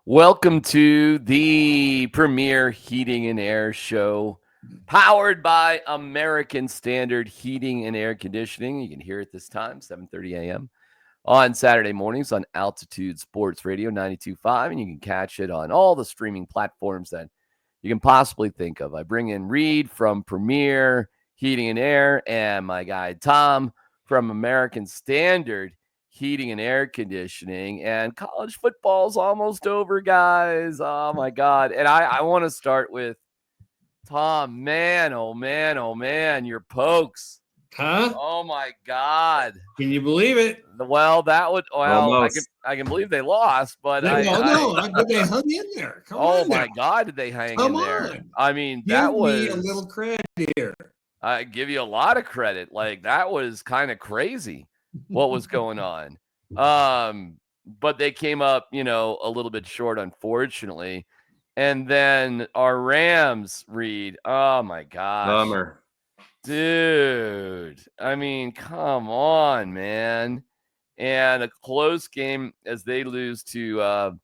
Welcome to the Premier Heating and Air Show, powered by American Standard Heating and Air Conditioning. You can hear it this time, 7:30 a.m. on Saturday mornings on Altitude Sports Radio 92.5, and you can catch it on all the streaming platforms that you can possibly think of. I bring in Reed from Premier Heating and Air and my guy Tom from American Standard Heating and Air Conditioning. And college football's almost over, guys. Oh my God. And I want to start with Tom. Man, oh man, oh man, your Pokes. Huh? Oh my God. Can you believe it? Well, Almost. I can believe they lost, but But they hung in there. Come oh on my now. God, did they hang Come in there? on. I mean, Give that me was a little credit here. I give you a lot of credit. Like that was kind of crazy what was going on. But they came up, a little bit short, unfortunately. And then our Rams, Reed. Oh my gosh. Bummer. Dude. I mean, come on, man. And a close game as they lose to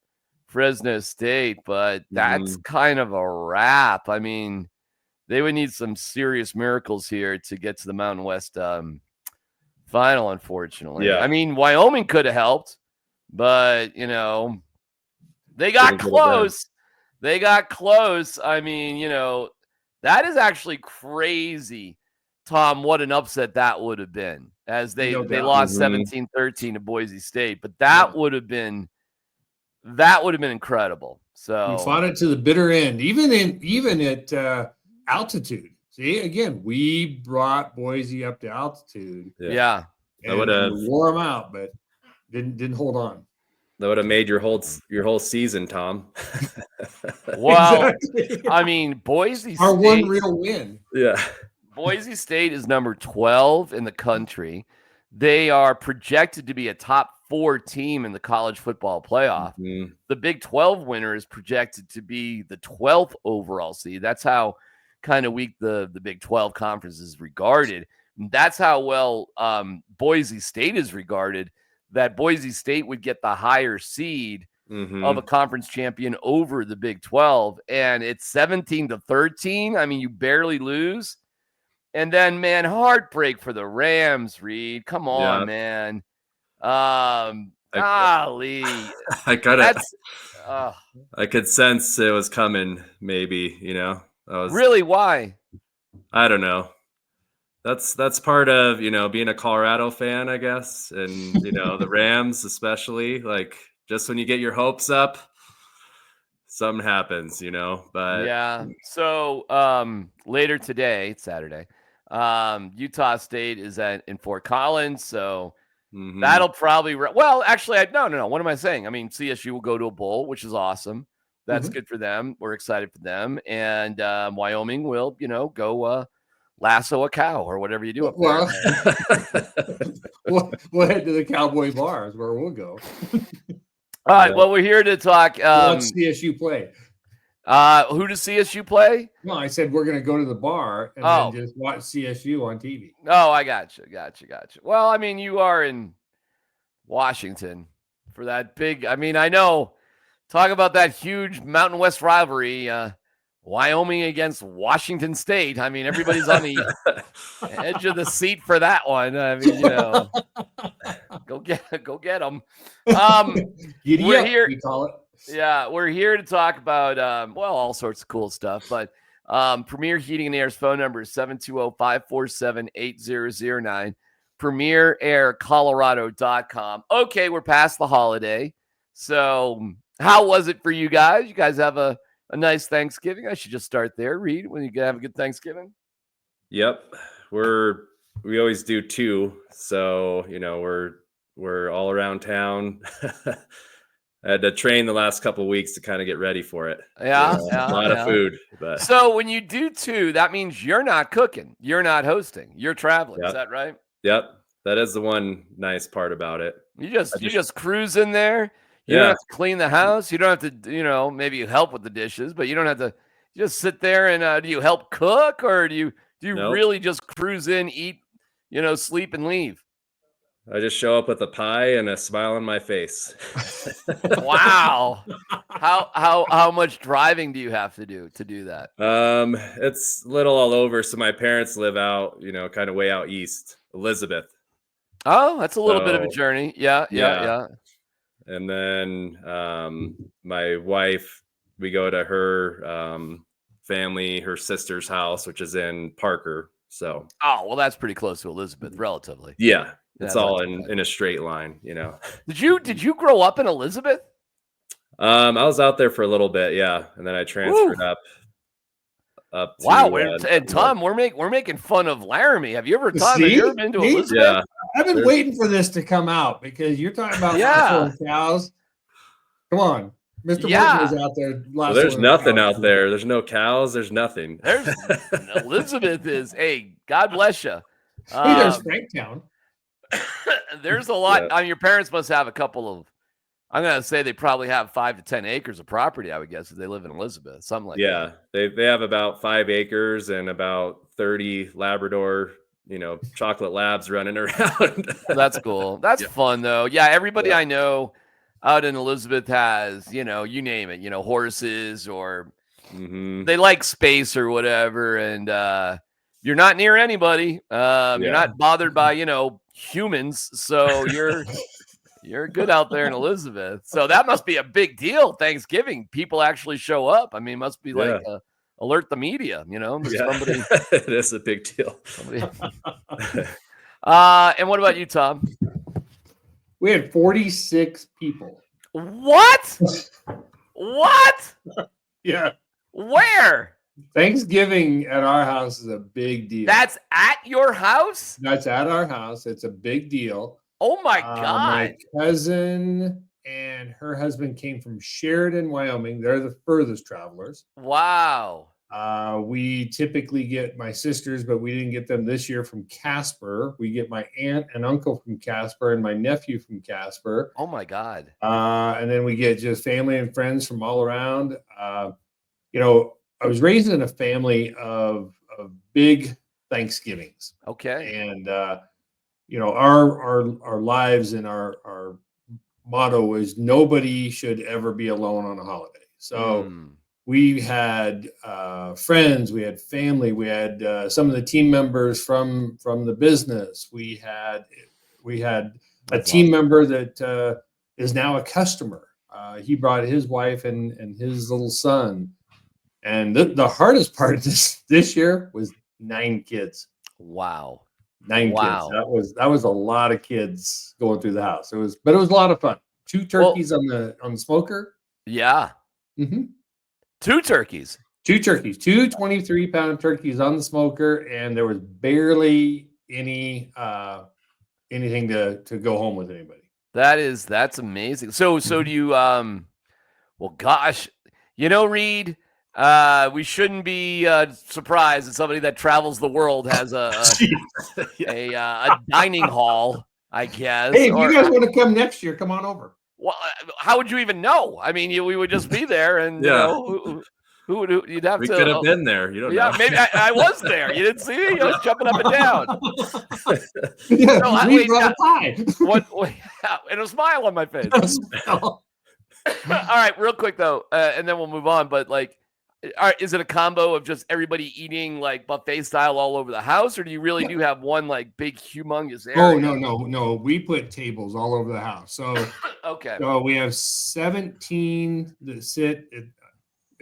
Fresno State, but that's kind of a wrap. I mean, they would need some serious miracles here to get to the Mountain West final, unfortunately. Yeah. I mean, Wyoming could have helped, but, they got close. They got close. I mean, that is actually crazy, Tom, what an upset that would have been as they lost 17-13 to Boise State. But that would have been incredible. So We fought it to the bitter end, even at altitude. See, again, we brought Boise up to altitude. Yeah. And we wore them out, but didn't hold on. That would have made your whole season, Tom. Well, Exactly. I mean, Boise State, Our one real win. Yeah. Boise State is number 12 in the country. They are projected to be a top 4 team in the college football playoff. Mm-hmm. The Big 12 winner is projected to be the 12th overall seed. That's how kind of weak the Big 12 conference is regarded. That's how well Boise State is regarded, that Boise State would get the higher seed of a conference champion over the Big 12. And it's 17-13. I mean, you barely lose. And then, man, heartbreak for the Rams, Reed. Come on, man. Golly. I could sense it was coming, maybe, Really? Why? I don't know. That's part of, being a Colorado fan, I guess. And, the Rams, especially, like, just when you get your hopes up, something happens, but yeah. So later today, it's Saturday, Utah State is in Fort Collins. So that'll probably, actually, no. What am I saying? I mean, CSU will go to a bowl, which is awesome. That's good for them. We're excited for them. And Wyoming will, go lasso a cow or whatever you do up there. We'll head to the Cowboy Bar is where we'll go. All right. Well, we're here to talk. Let's CSU play. Who does CSU play? No, I said we're going to go to the bar and then just watch CSU on TV. Oh, I got you. Well, I mean, you are in Washington for that big. I mean, I know. Talk about that huge Mountain West rivalry. Wyoming against Washington State. I mean, everybody's on the edge of the seat for that one. I mean, go get them. We're here. We call it. Yeah, we're here to talk about all sorts of cool stuff. But Premier Heating and Air's phone number is 720-547-8009. PremierAirColorado.com. Okay, we're past the holiday. So how was it for you guys? You guys have a nice Thanksgiving? I should just start there. Reed, when you have a good Thanksgiving? Yep. We always do 2. So, we're all around town. I had to train the last couple of weeks to kind of get ready for it. Yeah. A lot of food. But. So when you do 2, that means you're not cooking. You're not hosting. You're traveling. Yep. Is that right? Yep. That is the one nice part about it. You just cruise in there. You don't have to clean the house. You don't have to, maybe you help with the dishes, but you don't have to just sit there and do you help cook, or do you really just cruise in, eat, sleep and leave? I just show up with a pie and a smile on my face. Wow. How much driving do you have to do that? It's little all over. So my parents live out, kind of way out east, Elizabeth. Oh, that's a little bit of a So, journey. Yeah. yeah. And then my wife, we go to her family, her sister's house, which is in Parker. So Oh, well, that's pretty close to Elizabeth, relatively. yeah, it's Yeah, all that's okay. in a straight line, Did you grow up in Elizabeth? I was out there for a little bit, yeah, and then I transferred Woo. up Wow, to and Tom, we're making fun of Laramie. Have you ever been to See? Elizabeth? yeah. I've been waiting for this to come out because you're talking about lassoing cows. Come on. Mr. Morton was out there Well, there's nothing cows. out there. There's no cows. There's nothing. There's Elizabeth is. Hey, God bless you. Hey, there's Franktown. There's a lot. Yeah. I mean, your parents must have a couple of. I'm gonna say they probably have 5 to 10 acres of property. I would guess if they live in Elizabeth, something like that. Yeah, they have about 5 acres and about 30 Labrador, chocolate labs running around. That's cool. That's fun though. Yeah, everybody I know out in Elizabeth has, you name it, horses or they like space or whatever. And you're not near anybody. You're not bothered by, humans. So you're good out there in Elizabeth. So that must be a big deal. Thanksgiving, people actually show up. I mean, it must be like alert the media, somebody. It is a big deal. And what about you, Tom? We had 46 people. What? What? Yeah. Where? Thanksgiving at our house is a big deal. That's at your house? That's at our house. It's a big deal. Oh my God. My cousin and her husband came from Sheridan, Wyoming. They're the furthest travelers. Wow. We typically get my sisters, but we didn't get them this year from Casper. We get my aunt and uncle from Casper and my nephew from Casper. Oh my God. And then we get just family and friends from all around. I was raised in a family of big Thanksgivings. Okay. And our lives and our motto is nobody should ever be alone on a holiday. So we had friends, we had family, we had some of the team members from the business. We had a team member that is now a customer. He brought his wife and his little son. And the hardest part of this year was 9 kids. Wow. 9 kids. That was a lot of kids going through the house. It was a lot of fun. 2 turkeys on the smoker. Yeah. Mm-hmm. 2 turkeys. 2 turkeys. 2 23-pound turkeys on the smoker, and there was barely anything to go home with anybody. That's amazing. So do you well gosh, Reed, we shouldn't be surprised that somebody that travels the world has a dining hall, I guess. Hey, if you guys want to come next year, come on over. Well, how would you even know? I mean, we would just be there, and who would you'd have we to? could have been there. You don't know. Yeah, maybe I was there. You didn't see me? I was jumping up and down. We brought a pie. And a smile on my face. All right, real quick though, and then we'll move on. But is it a combo of just everybody eating like buffet style all over the house, or do you really do have one like big humongous area? Oh no. We put tables all over the house. So okay. So we have 17 that sit.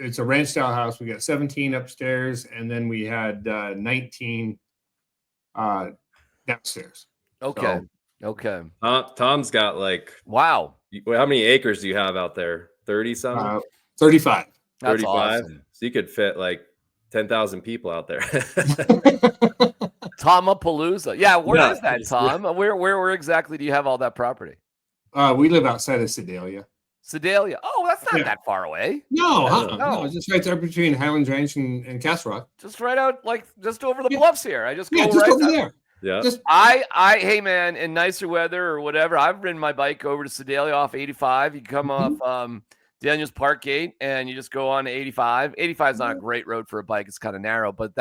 It's a ranch style house. We got 17 upstairs, and then we had 19 downstairs. Okay. Okay. Tom's got wow. How many acres do you have out there? 30 something? 35. That's 35. awesome. So you could fit 10,000 people out there. Tomapalooza. Yeah, where is that, Tom? Where exactly do you have all that property? We live outside of Sedalia. Sedalia. Oh, that's not that far away. No, just right there between Highlands Ranch and Castle Rock. Just right out, just over the bluffs here. I just go just right over there. Yeah. Hey man, in nicer weather or whatever, I've ridden my bike over to Sedalia off 85. You come off Daniels Park Gate and you just go on to 85. 85 is not a great road for a bike. It's kind of narrow, but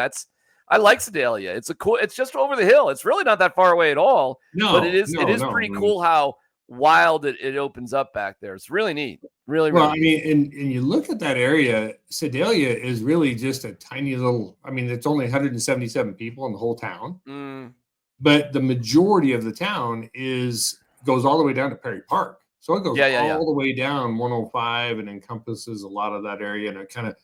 I like Sedalia. It's just over the hill. It's really not that far away at all. But it is pretty cool how wild it opens up back there. It's really neat. Really, well, really I mean, and you look at that area, Sedalia is really just a tiny little, I mean, it's only 177 people in the whole town. But the majority of the town goes all the way down to Perry Park. So it goes all the way down 105 and encompasses a lot of that area, and it kind of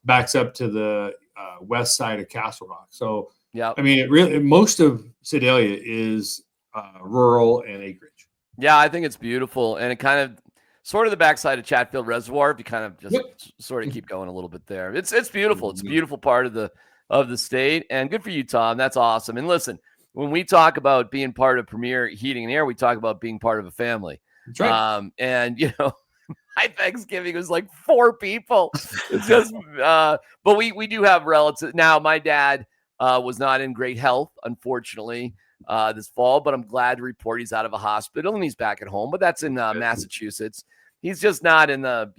backs up to the west side of Castle Rock. So, I mean, most of Sedalia is rural and acreage. Yeah, I think it's beautiful, and it kind of sort of the backside of Chatfield Reservoir. If you kind of just sort of keep going a little bit there, it's beautiful. It's a beautiful part of the state, and good for you, Tom. That's awesome. And listen, when we talk about being part of Premier Heating and Air, we talk about being part of a family. That's right. And my Thanksgiving was like 4 people. It's just, but we do have relatives. Now, my dad was not in great health, unfortunately, this fall, but I'm glad to report he's out of a hospital and he's back at home. But that's in Massachusetts. He's just not in the,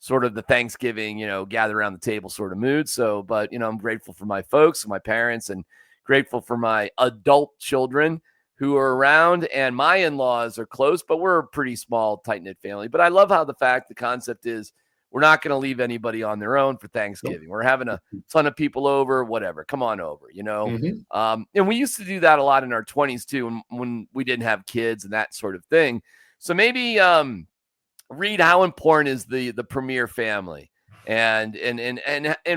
sort of the Thanksgiving, gather around the table sort of mood. So, but, I'm grateful for my folks, my parents, and grateful for my adult children who are around, and my in-laws are close, but we're a pretty small, tight-knit family. But I love how the concept is we're not going to leave anybody on their own for Thanksgiving. We're having a ton of people over, whatever. Come on over, And we used to do that a lot in our 20s too, when we didn't have kids and that sort of thing. So maybe Reed, how important is the Premier family, and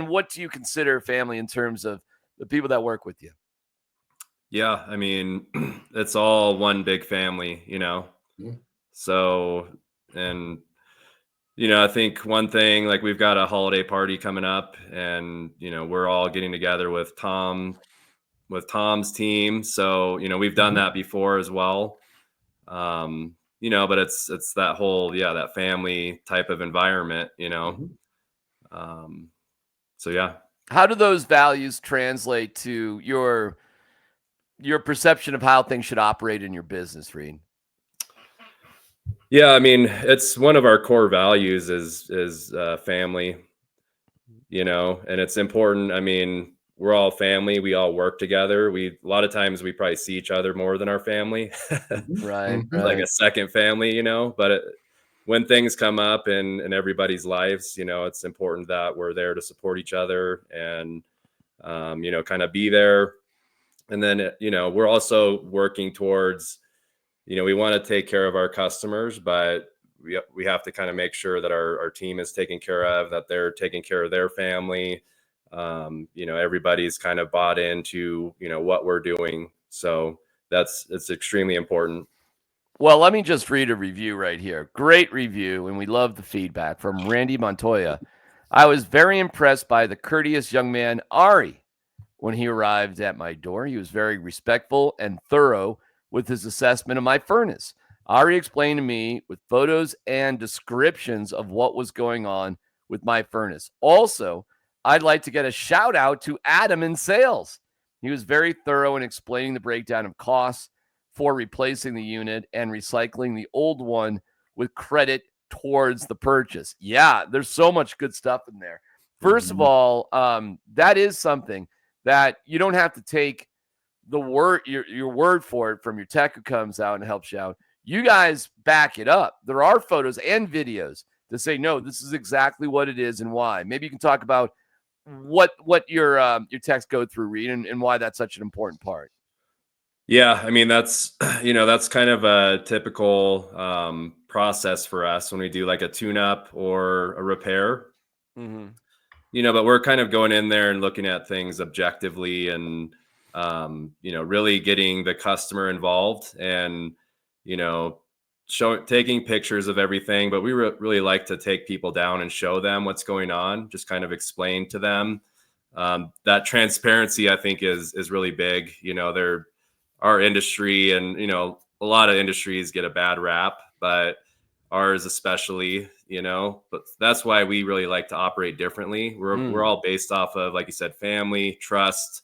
what do you consider family in terms of the people that work with you? Yeah, I mean, it's all one big family, So, and I think one thing, like, we've got a holiday party coming up, and we're all getting together with Tom's team. So, we've done that before as well. But it's that whole, that family type of environment, So yeah. How do those values translate to your perception of how things should operate in your business, Reed? Yeah, I mean, it's one of our core values is family, and it's important. I mean, we're all family. We all work together. A lot of times we probably see each other more than our family. Right. Like a second family, but when things come up in everybody's lives, it's important that we're there to support each other and, kind of be there. And then, we're also working towards, we want to take care of our customers, but we have to kind of make sure that our team is taken care of, that they're taking care of their family. Everybody's kind of bought into, what we're doing. So it's extremely important. Well, let me just read a review right here. Great review, and we love the feedback from Randy Montoya. I was very impressed by the courteous young man, Ari. When he arrived at my door, he was very respectful and thorough with his assessment of my furnace. Ari explained to me with photos and descriptions of what was going on with my furnace. Also, I'd like to get a shout out to Adam in sales. He was very thorough in explaining the breakdown of costs for replacing the unit and recycling the old one with credit towards the purchase. Yeah, there's so much good stuff in there. First of all, that is something that you don't have to take the word your word for it from your tech who comes out and helps you out. You guys back it up. There are photos and videos to say, no, this is exactly what it is and why. Maybe you can talk about what your techs go through, Reed, and why that's such an important part. Yeah, I mean, that's that's kind of a typical process for us when we do like a tune-up or a repair. But we're kind of going in there and looking at things objectively and really getting the customer involved and taking pictures of everything. But we really like to take people down and show them what's going on, just kind of explain to them. That transparency, I think, is really big. Our industry, and a lot of industries get a bad rap, but ours especially, but that's why we really like to operate differently. We're all based off of, like you said, family, trust,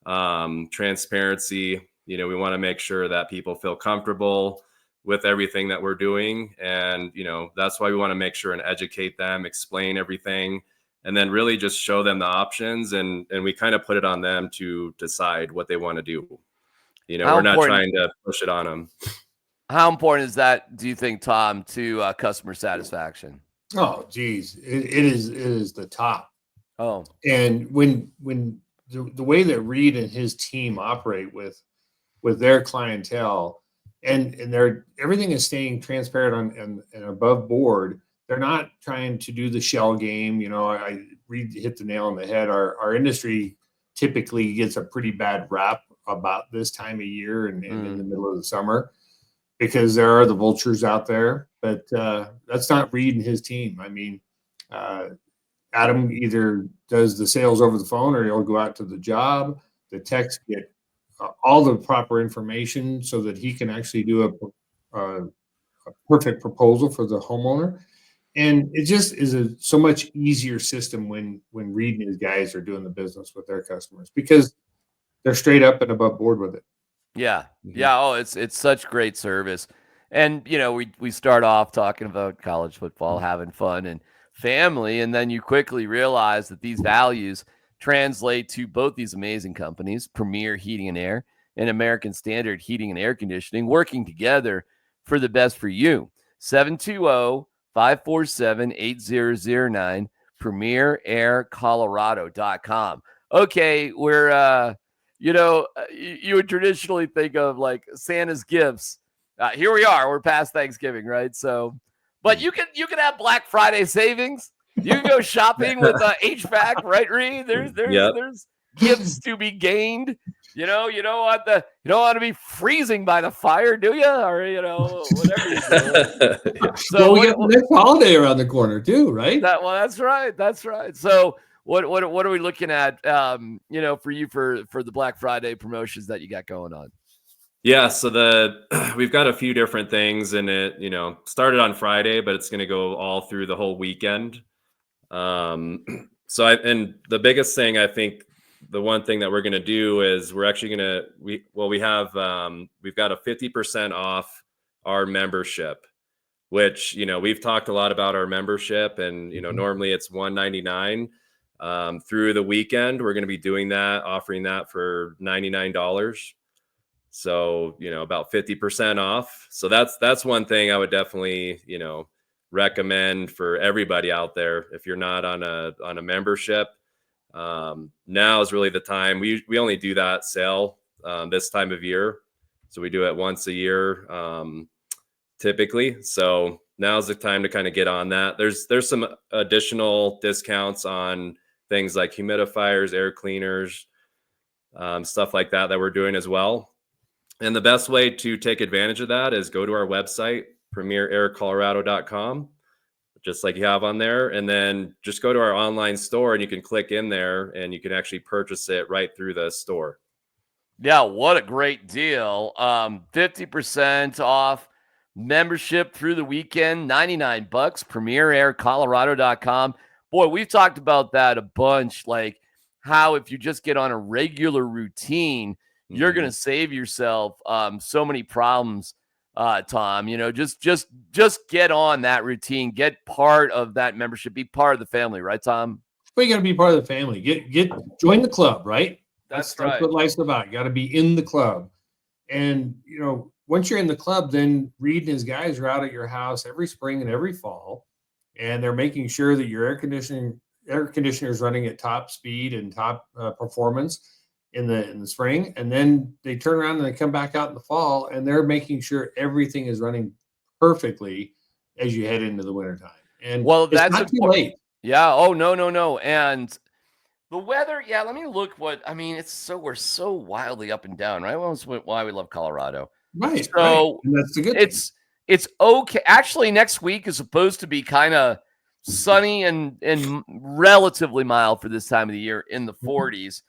transparency. We want to make sure that people feel comfortable with everything that we're doing. And, that's why we want to make sure and educate them, explain everything. and then really just show them the options, and we kind of put it on them to decide what they want to do. You know, we're not trying to push it on them. How important is that, do you think, Tom, to customer satisfaction? Oh, geez, it is the top. Oh, and when the way that Reed and his team operate with their clientele, and everything is staying transparent and above board. They're not trying to do the shell game. You know, Reed hit the nail on the head. Our industry typically gets a pretty bad rap about this time of year and in the middle of the summer, because there are the vultures out there. But that's not Reed and his team. I mean, Adam either does the sales over the phone, or he'll go out to the job. The techs get all the proper information so that he can actually do a perfect proposal for the homeowner. And it just is so much easier system when Reed and his guys are doing the business with their customers, because they're straight up and above board with it. Yeah. Yeah. Oh, it's such great service. And, you know, we start off talking about college football, having fun and family, and then you quickly realize that these values translate to both these amazing companies, Premier Heating and Air and American Standard Heating and Air Conditioning, working together for the best for you. 720-547-8009, premieraircolorado.com. Okay, we're you would traditionally think of like Santa's gifts. Here we are. We're past Thanksgiving, right? So, but you can have Black Friday savings. You can go shopping with HVAC, right, Reed? There's gifts to be gained. You don't want to be freezing by the fire, do you? Or whatever you do. So we got the next holiday around the corner too, right? That's right. That's right. So what are we looking at? For you for the Black Friday promotions that you got going on? Yeah, so we've got a few different things, and it started on Friday, but it's going to go all through the whole weekend. And the biggest thing, I think, the one thing that we're going to do is we're actually going to we've got a 50% off our membership, which we've talked a lot about our membership, and normally it's $199. Through the weekend, we're going to be doing that, offering that for $99. So, about 50% off. So that's one thing I would definitely, recommend for everybody out there. If you're not on a membership, now is really the time. We only do that sale this time of year. So we do it once a year, typically. So now's the time to kind of get on that. There's some additional discounts on things like humidifiers, air cleaners, stuff like that we're doing as well. And the best way to take advantage of that is go to our website, premieraircolorado.com, just like you have on there. And then just go to our online store, and you can click in there and you can actually purchase it right through the store. Yeah, what a great deal. 50% off membership through the weekend, $99, premieraircolorado.com. Boy, we've talked about that a bunch, like how if you just get on a regular routine, you're going to save yourself so many problems, Tom. Just get on that routine, get part of that membership, be part of the family, right, Tom? Well, you got to be part of the family. Join the club, right? That's right. What life's about. You got to be in the club, and once you're in the club, then Reed and his guys are out at your house every spring and every fall, and they're making sure that your air conditioner is running at top speed and top performance in the spring, and then they turn around and they come back out in the fall, and they're making sure everything is running perfectly as you head into the wintertime. And that's not too late. Yeah. Oh, no. And the weather, yeah, let me look we're so wildly up and down, right? Well, that's why we love Colorado. Right. So right. And that's the good thing. It's okay. Actually, next week is supposed to be kind of sunny and relatively mild for this time of the year, in the 40s.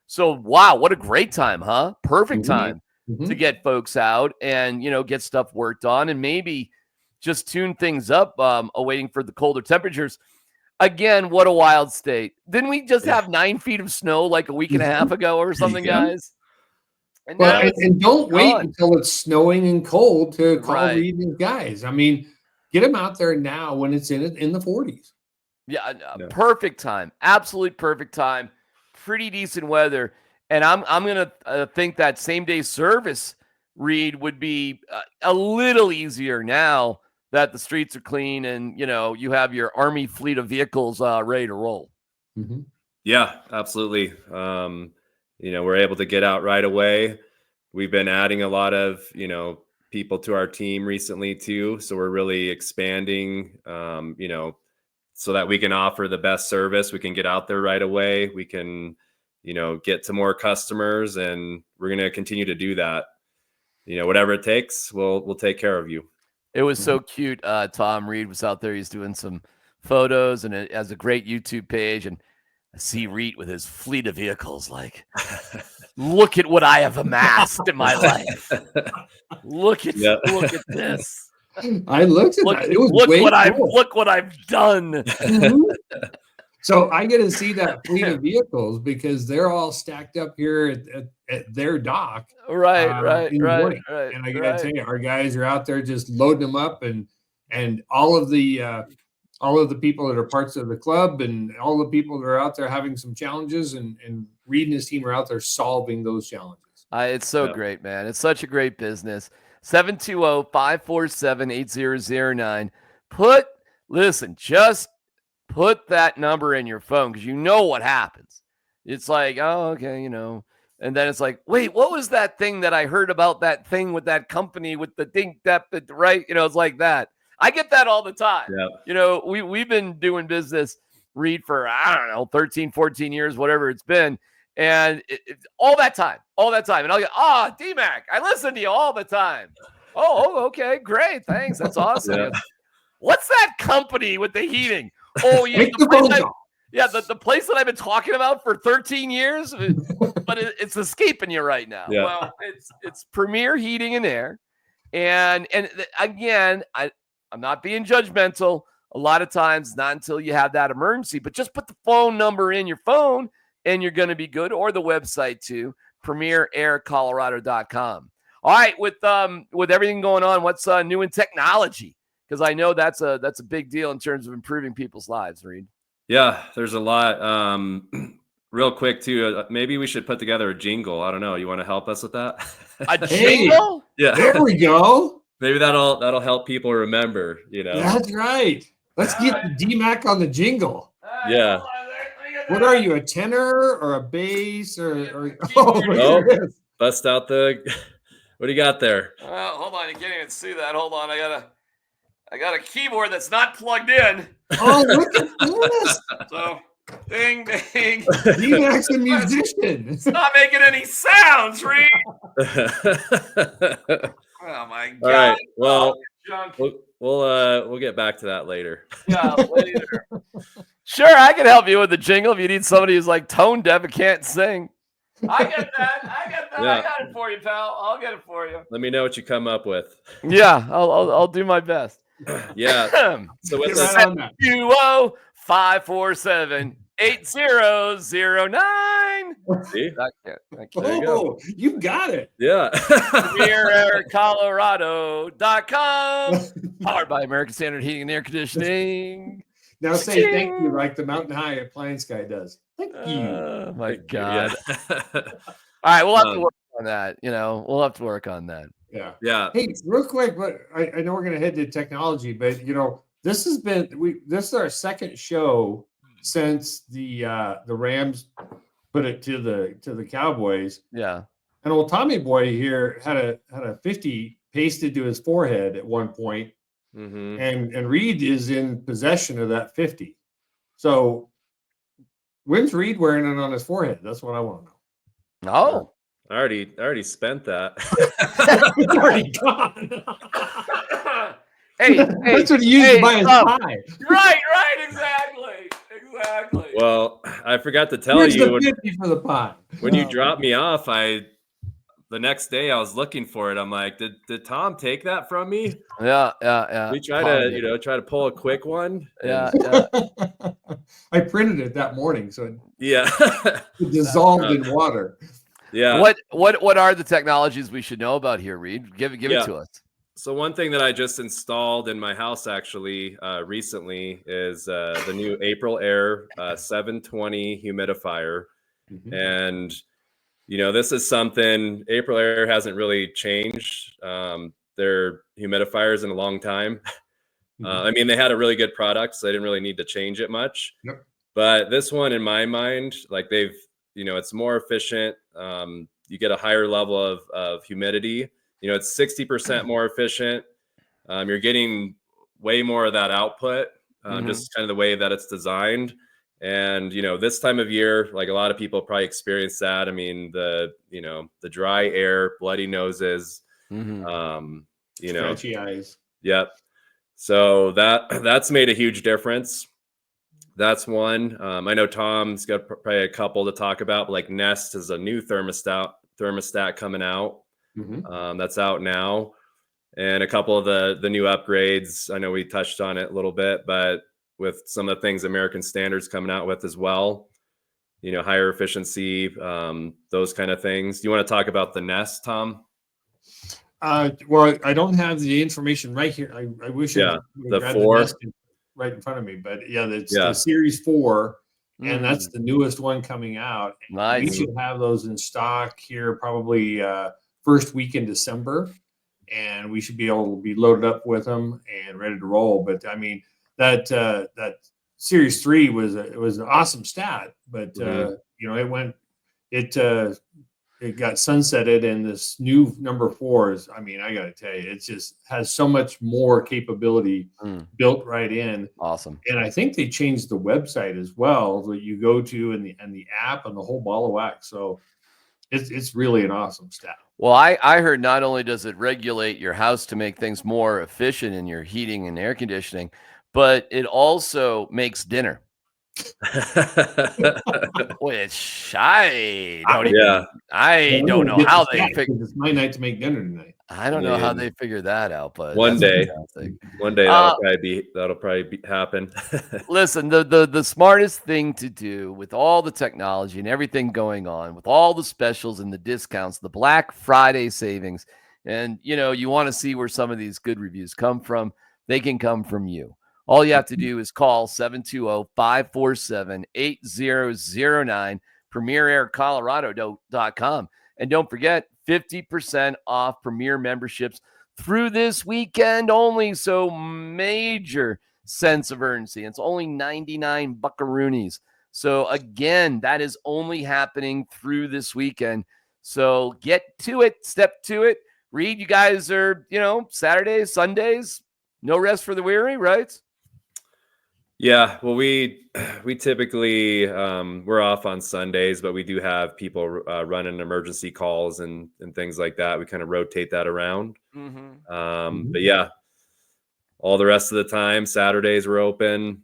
So, wow, what a great time, huh? Perfect time to get folks out and, get stuff worked on, and maybe just tune things up, awaiting for the colder temperatures. Again, what a wild state. Didn't we just have 9 feet of snow like a week and a half ago or something, guys? And, and don't wait until it's snowing and cold to call Reed and guys. I mean, get them out there now when it's in the 40s. Yeah, Yeah. perfect time. Absolute perfect time. Pretty decent weather. And I'm going to think that same day service, Reed, would be a little easier now that the streets are clean and, you have your Army fleet of vehicles ready to roll. Mm-hmm. Yeah, absolutely. We're able to get out right away. We've been adding a lot of, people to our team recently too. So we're really expanding, so that we can offer the best service. We can get out there right away. We can, get to more customers, and we're going to continue to do that. Whatever it takes, we'll take care of you. It was so cute. Tom Reed was out there. He's doing some photos and it has a great YouTube page. And I see Reed with his fleet of vehicles. Like, look at what I have amassed in my life. Look at this. I looked at that. It was look what I've done. Mm-hmm. So I get to see that fleet of vehicles because they're all stacked up here at their dock. Right. And I got to tell you, our guys are out there just loading them up, and all of the people that are parts of the club and all the people that are out there having some challenges, and Reed and his team are out there solving those challenges. It's so great, man. It's such a great business. 720-547-8009. Just put that number in your phone, because you know what happens. It's like, oh, okay, and then it's like, wait, what was that thing that I heard about, that thing with that company with the dink depth, right? It's like that. I get that all the time. Yeah. We've been doing business, Reed, for, I don't know, 13, 14 years, whatever it's been. And all that time. And I'll go, DMAC, I listen to you all the time. Oh, okay, great. Thanks. That's awesome. Yeah. What's that company with the heating? Oh, the place that I've been talking about for 13 years, but it's escaping you right now. Yeah. Well, it's Premier Heating and Air. And again, I'm not being judgmental. A lot of times, not until you have that emergency, but just put the phone number in your phone and you're going to be good, or the website too, premieraircolorado.com. All right, with everything going on, what's new in technology? Because I know that's a big deal in terms of improving people's lives, Reed. Yeah, there's a lot. Real quick too, maybe we should put together a jingle. I don't know. You want to help us with that? A jingle? Yeah. There we go. Maybe that'll help people remember. That's right. Let's get the DMAC on the jingle. Yeah. What are you, a tenor or a bass or bust out the. What do you got there? Hold on, you can't even see that. Hold on, I got a keyboard that's not plugged in. Oh, look at this! So, ding, ding. DMAC's a musician. It's not making any sounds, Reed. Oh my God! All right. Well, we'll get back to that later. Yeah, later. Sure, I can help you with the jingle if you need somebody who's like tone deaf and can't sing. I get that. Yeah. I got it for you, pal. I'll get it for you. Let me know what you come up with. Yeah, I'll do my best. Yeah. So with 720-547-8009. See? Oh, you got it. Yeah. PremierAirColorado.com. Powered by American Standard Heating and Air Conditioning. Now say thank you like the Mountain High Appliance guy does. Thank you. Oh my God. Yeah. All right, we'll have to work on that. We'll have to work on that. Yeah. Hey, real quick, but I know we're gonna head to technology, but this is our second show since the Rams put it to the Cowboys. Yeah. And old Tommy Boy here had a 50 pasted to his forehead at one point. Mm-hmm. And Reed is in possession of that 50. So when's Reed wearing it on his forehead? That's what I want to know. Oh, I already spent that. It's already gone. hey, that's what he used to buy his pie. Right, exactly. Well, I forgot to tell Here's you the 50 for the pie. When you dropped me off, the next day I was looking for it. I'm like, did Tom take that from me? Yeah. We try to pull a quick one. Yeah. I printed it that morning, so it dissolved in water. Yeah. What are the technologies we should know about here, Reed? Give it to us. So one thing that I just installed in my house actually recently is the new April Air 720 humidifier. Mhm. And, this is something April Air hasn't really changed their humidifiers in a long time. I mean, they had a really good product, so they didn't really need to change it much. Yep. But this one, in my mind, like it's more efficient. You get a higher level of humidity. It's 60% more efficient. You're getting way more of that output, just kind of the way that it's designed. And, this time of year, like a lot of people probably experience that. I mean, the dry air, bloody noses, Scratchy eyes. Yep. So that's made a huge difference. That's one. I know Tom's got probably a couple to talk about, but like Nest is a new thermostat coming out. That's out now. And a couple of the new upgrades. I know we touched on it a little bit, but with some of the things American Standard's coming out with as well, higher efficiency, those kind of things. Do you want to talk about the Nest, Tom? Well, I don't have the information right here. I wish I the had 4 the Nest right in front of me, but it's the Series 4, and that's the newest one coming out. Nice. We should have those in stock here probably first week in December, and we should be able to be loaded up with them and ready to roll. But I mean, that Series 3 was an awesome stat, but it got sunsetted, and this new number 4 is, I mean, I got to tell you, it just has so much more capability built right in. Awesome. And I think they changed the website as well that you go to and the app and the whole ball of wax. So it's really an awesome stat. Well, I heard not only does it regulate your house to make things more efficient in your heating and air conditioning, but it also makes dinner. Which I don't know how they figure. It's my night to make dinner tonight. I don't know how they figure that out, but one day that'll probably happen. Listen, the smartest thing to do with all the technology and everything going on, with all the specials and the discounts, the Black Friday savings, and you want to see where some of these good reviews come from, they can come from you. All you have to do is call 720-547-8009, premieraircolorado.com. And don't forget, 50% off Premier memberships through this weekend only. So major sense of urgency. It's only 99 buckaroonies. So again, that is only happening through this weekend. So get to it, step to it. Reed, you guys are, Saturdays, Sundays, no rest for the weary, right? Yeah, well, we typically we're off on Sundays, but we do have people running emergency calls and things like that. We kind of rotate that around. But yeah, all the rest of the time, Saturdays we're open.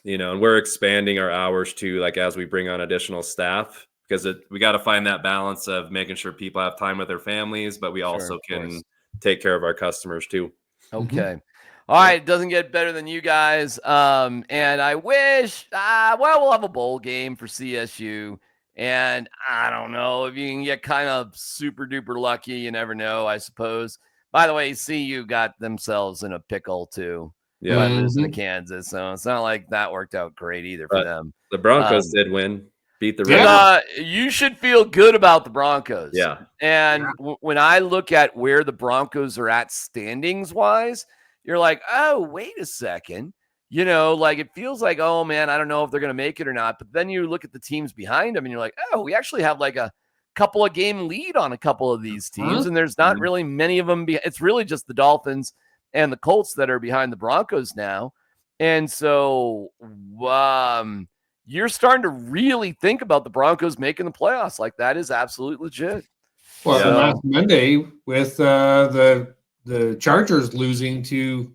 And we're expanding our hours too, like as we bring on additional staff, because we got to find that balance of making sure people have time with their families, but we also can take care of our customers too. Okay. All right, it doesn't get better than you guys. And I wish, we'll have a bowl game for CSU. And I don't know if you can get kind of super duper lucky. You never know, I suppose. By the way, CU got themselves in a pickle too. Yeah, by losing to Kansas. So it's not like that worked out great either for them. The Broncos did win, beat the Ravens. You should feel good about the Broncos. Yeah. And when I look at where the Broncos are at standings wise, you're like, oh, wait a second. Like it feels like, oh, man, I don't know if they're going to make it or not. But then you look at the teams behind them and you're like, oh, we actually have like a couple of game lead on a couple of these teams. And there's not really many of them. It's really just the Dolphins and the Colts that are behind the Broncos now. And so you're starting to really think about the Broncos making the playoffs. Like that is absolutely legit. Well, last Monday with the Chargers losing to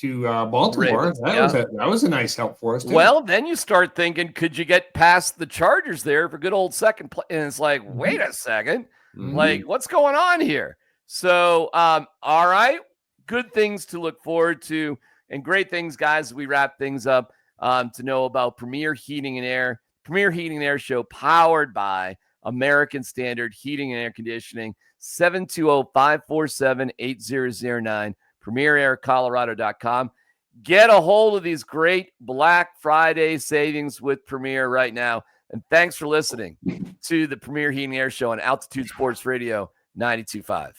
Baltimore, Ravens, that was a nice help for us too. Well, then you start thinking, could you get past the Chargers there for good old second place? And it's like, wait a second, like what's going on here? So, all right, good things to look forward to and great things, guys, as we wrap things up. To know about Premier Heating and Air Show, powered by American Standard Heating and Air Conditioning. 720-547-8009, premieraircolorado.com. Get a hold of these great Black Friday savings with Premier right now. And thanks for listening to the Premier Heating and Air Show on Altitude Sports Radio 92.5.